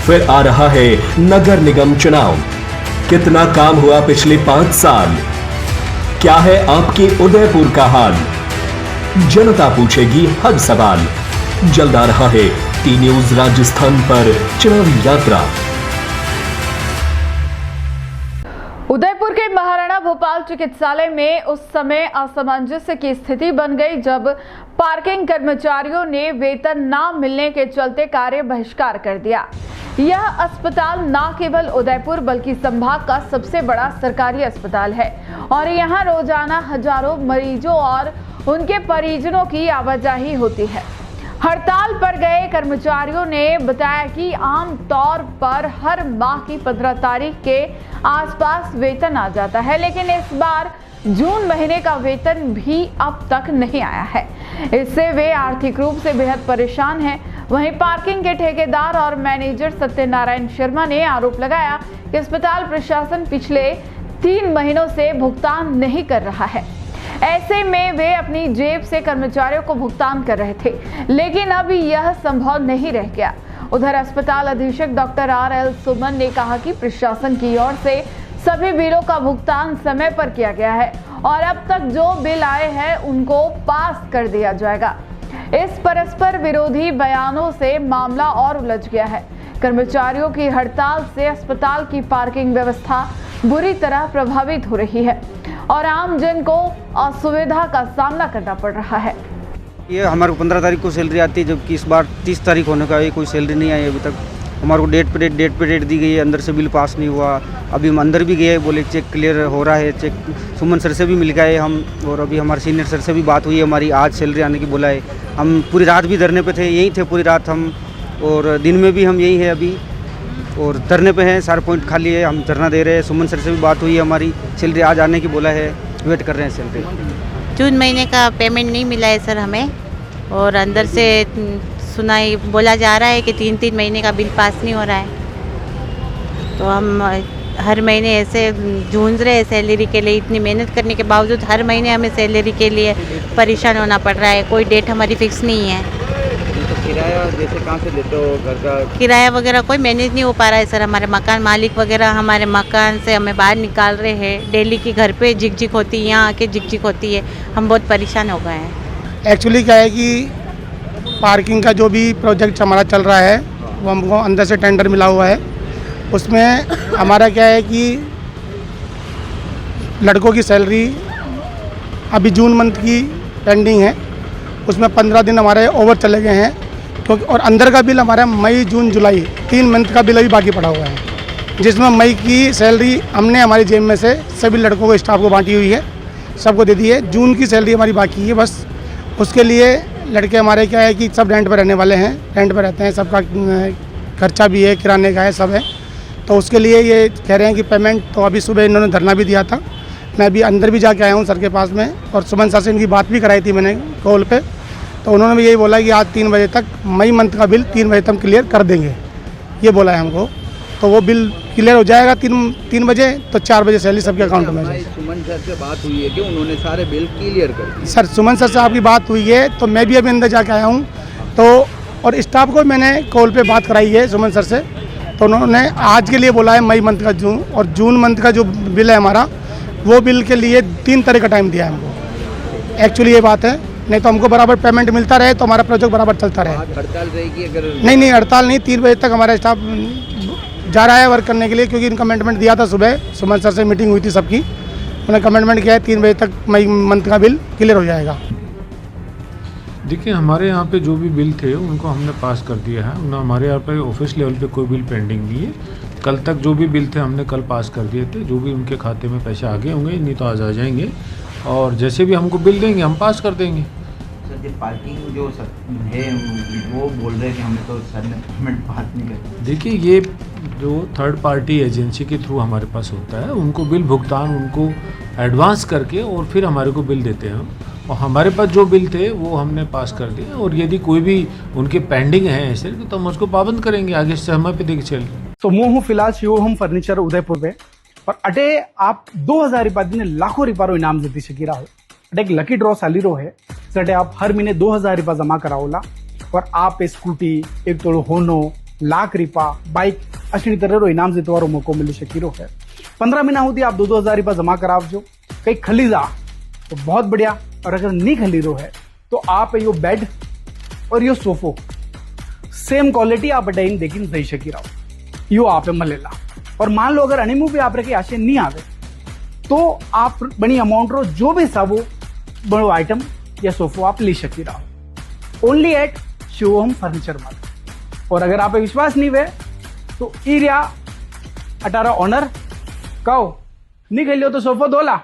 फिर आ रहा है नगर निगम चुनाव। कितना काम हुआ पिछले 5 साल? क्या है आपके उदयपुर का हाल? जनता पूछेगी हर सवाल। जल्द आ रहा है टी न्यूज राजस्थान पर चुनावी यात्रा। उदयपुर के महाराणा भोपाल चिकित्सालय में उस समय असमंजस की स्थिति बन गई जब पार्किंग कर्मचारियों ने वेतन न मिलने के चलते कार्य बहिष्कार कर दिया। यह अस्पताल न केवल उदयपुर बल्कि संभाग का सबसे बड़ा सरकारी अस्पताल है और यहाँ रोजाना हजारों मरीजों और उनके परिजनों की आवाजाही होती है। हड़ताल पर गए कर्मचारियों ने बताया कि आम तौर पर हर माह की 15 तारीख के आसपास वेतन आ जाता है, लेकिन इस बार जून महीने का वेतन भी अब तक नहीं आया है। इससे वे आर्थिक रूप से बेहद परेशान हैं। वहीं पार्किंग के ठेकेदार और मैनेजर सत्यनारायण शर्मा ने आरोप लगाया कि अस्पताल प्रशासन पिछले 3 महीनों से भुगतान नहीं कर रहा है। ऐसे में वे अपनी जेब से कर्मचारियों को भुगतान कर रहे थे, लेकिन अब यह संभव नहीं रह गया। उधर अस्पताल अधीक्षक डॉक्टर RL सुमन ने कहा कि प्रशासन की ओर से सभी बिलों का भुगतान समय पर किया गया है और अब तक जो बिल आए हैं उनको पास कर दिया जाएगा। इस परस्पर विरोधी बयानों से मामला और उलझ गया है। कर्मचारियों की हड़ताल से अस्पताल की पार्किंग व्यवस्था बुरी तरह प्रभावित हो रही है और आम जन को असुविधा का सामना करना पड़ रहा है। ये हमारे को 15 तारीख को सैलरी आती है, जबकि इस बार 30 तारीख होने का ये कोई सैलरी नहीं आई अभी तक। हमारे को डेट पे डेट दी गई है, अंदर से बिल पास नहीं हुआ। अभी हम अंदर भी गए, बोले चेक क्लियर हो रहा है, चेक सुमन सर से भी मिल गए हम, और अभी हमारे सीनियर सर से भी बात हुई है हमारी, आज सैलरी आने की बोला है। हम पूरी रात भी धरने पे थे, यहीं थे पूरी रात हम, और दिन में भी हम यहीं हैं अभी, और धरने पे हैं। सारे पॉइंट खाली है, हम धरना दे रहे हैं। सुमन सर से भी बात हुई है हमारी, सैलरी आज आने की बोला है, वेट कर रहे हैं सैलरी। जून महीने का पेमेंट नहीं मिला है सर हमें, और अंदर से सुनाई बोला जा रहा है कि 3-3 महीने का बिल पास नहीं हो रहा है। तो हम हर महीने ऐसे जूझ रहे हैं सैलरी के लिए। इतनी मेहनत करने के बावजूद हर महीने हमें सैलरी के लिए परेशान होना पड़ रहा है। कोई डेट हमारी फिक्स नहीं है। तो किराया जैसे कहाँ से देते हो घर का? किराया वगैरह कोई मैनेज नहीं हो पा रहा है सर। हमारे मकान मालिक वगैरह हमारे मकान से हमें बाहर निकाल रहे हैं। डेली की घर पे झिक होती है, यहाँ आके झिक होती है। हम बहुत परेशान हो गए हैं। एक्चुअली क्या है कि पार्किंग का जो भी प्रोजेक्ट हमारा चल रहा है वो हमको अंदर से टेंडर मिला हुआ है। उसमें हमारा क्या है कि लड़कों की सैलरी अभी जून मंथ की पेंडिंग है, उसमें 15 दिन हमारे ओवर चले गए हैं, क्योंकि और अंदर का बिल हमारा मई जून जुलाई 3 मंथ का बिल अभी बाकी पड़ा हुआ है, जिसमें मई की सैलरी हमने हमारी जेब में से सभी लड़कों को, स्टाफ को बांटी हुई है, सबको दे दी है। जून की सैलरी हमारी बाकी है बस। उसके लिए लड़के हमारे क्या है कि सब रेंट पर रहने वाले हैं, रेंट पर रहते हैं, सबका खर्चा भी है, किराने का है, सब है। तो उसके लिए ये कह रहे हैं कि पेमेंट, तो अभी सुबह इन्होंने धरना भी दिया था। मैं अभी अंदर भी जाके आया हूँ सर के पास में, और सुमन सर से इनकी बात भी कराई थी मैंने कॉल पे। तो उन्होंने भी यही बोला कि आज 3 बजे तक मई मंथ का बिल 3 बजे तक क्लियर कर देंगे, ये बोला है हमको। तो वो बिल क्लियर हो जाएगा 3 बजे, तो 4 बजे सैलरी सबके अकाउंट में जाएगी। सुमन सर से बात हुई है कि उन्होंने सारे बिल क्लियर कर दिए? सर सुमन सर से आपकी बात हुई है, तो मैं भी अभी अंदर जाके आया हूँ, तो और स्टाफ को मैंने कॉल पे बात कराई है सुमन सर से। तो उन्होंने आज के लिए बोला है मई मंथ का जून, और जून मंथ का जो बिल है हमारा, वो बिल के लिए 3 तारीख का टाइम दिया है हमको। एक्चुअली ये बात है, नहीं तो हमको बराबर पेमेंट मिलता रहे तो हमारा प्रोजेक्ट बराबर चलता रहे। हड़ताल रहेगी अगर? नहीं, हड़ताल नहीं। 3 बजे तक हमारा स्टाफ जा रहा है वर्क करने के लिए, क्योंकि इनका कमिटमेंट दिया था सुबह। सुमन सर से मीटिंग हुई थी सबकी, उन्होंने कमिटमेंट किया है 3 बजे तक मई मंथ का बिल क्लियर हो जाएगा। देखिए, हमारे यहाँ पे जो भी बिल थे उनको हमने पास कर दिया है। ना हमारे यहाँ पे ऑफिस लेवल पे कोई बिल पेंडिंग नहीं है। कल तक जो भी बिल थे हमने कल पास कर दिए थे। जो भी उनके खाते में पैसे आ गए होंगे, नहीं तो आज आ जाएंगे, और जैसे भी हमको बिल देंगे हम पास कर देंगे। सर जो पार्किंग जो सर है वो बोल रहे हैं कि हमें तो सर ने पेमेंट पास नहीं कर। देखिए, ये जो थर्ड पार्टी एजेंसी के थ्रू हमारे पास होता है, उनको बिल भुगतान उनको एडवांस करके और फिर हमारे को बिल देते हैं, और हमारे पास जो बिल थे वो हमने पास कर दिए। और यदि कोई भी उनके पेंडिंग है ऐसे, तो हम उसको पाबंद करेंगे, आगे समय पे देख चल। तो मैं हूँ फिलहाल शिवोहम फर्निचर उदयपुर पे, और अटे आप 2000 रुपये लाखों रुपये इनाम जीती शकी रहो। अटे एक लकी ड्रॉ चाली रो है, जटे आप हर महीने 2000 रुपये जमा कराओला, और आप स्कूटी, एक तोड़ो होनो, लाख रूपा बाइक अशी तरेरो इनाम जीतवारो मौको मिली शकीरो है। 15 महीना होती आप 2-2 हजार जमा करावजो, कहीं खली जा तो बहुत बढ़िया, और अगर नहीं खली रो है तो आप यो बेड और यो सोफो सेम क्वालिटी आप अटेन देखी दई शकी रहो, यो आप मलेला। और मान लो अगर अनिमू भी आप रखे आशे नहीं आवे तो आप बनी अमाउंट रो जो भी सब बड़ो आइटम या सोफो आप ले शकी रहो ओनली एट शिवोहम फर्नीचर मार्ट। और अगर आप पे विश्वास नहीं हुए तो इरिया 18 ऑनर कहो नहीं खेलियो तो सोफो दोला